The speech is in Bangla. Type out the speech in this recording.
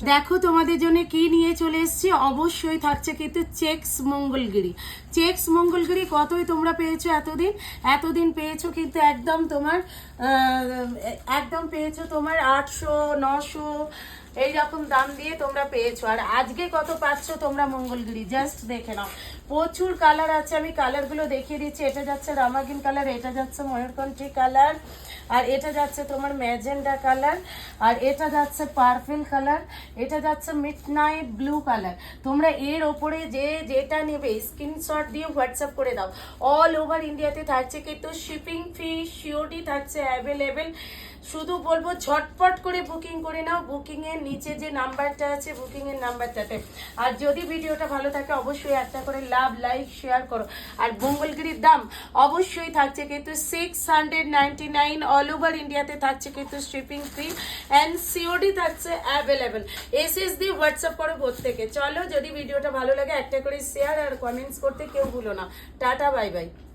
দেখো তোমাদের জন্য কি নিয়ে চলে এসেছি। অবশ্যই থাকছে কিন্তু চেক্স মঙ্গলগিরি। চেক্স মঙ্গলগিরি কতই তোমরা পেয়েছো এতদিন পেয়েছো কিন্তু একদম পেয়েছো তোমার 800-900 এইরকম দাম দিয়ে তোমরা পেয়েছো। আর আজকে কত পাচ্ছ তোমরা মঙ্গলগিরি জাস্ট দেখে নাও। প্রচুর কালার আছে, আমি কালারগুলো দেখিয়ে দিচ্ছি। এটা যাচ্ছে রামাগিন কালার, এটা যাচ্ছে ময়ূরকণ্ঠী কালার, আর এটা যাচ্ছে তোমার ম্যাজেন্ডা কালার, আর এটা যাচ্ছে পার্পল কালার, এটা যাচ্ছে মিডনাইট ব্লু কালার। তোমরা এর ওপরে যেটা নেবে স্ক্রিনশট দিয়ে হোয়াটসঅ্যাপ করে দাও। অল ওভার ইন্ডিয়াতে থাকছে কিন্তু শিপিং ফি সিওডি থাকছে অ্যাভেলেবেল। শুধু বলবো ঝটপট করে বুকিং করে নাও, বুকিং এর নিচে যে নাম্বারটা আছে বুকিং এর নাম্বারটাতে। আর যদি ভিডিওটা ভালো থাকে অবশ্যই একটা করে লাভ লাইক শেয়ার করো। আর মঙ্গলগিরির দাম অবশ্যই থাকছে কিন্তু 699, অল ওভার ইন্ডিয়াতে থাকছে কিন্তু শিপিং ফ্রি অ্যান্ড সিওডি থাকছে অ্যাভেলেবেল। এসএস দিয়ে হোয়াটসঅ্যাপ করো প্রত্যেকে। চলো, যদি ভিডিওটা ভালো লাগে একটা করে শেয়ার আর কমেন্টস করতে কেউ ভুলো না। Tata, bye bye.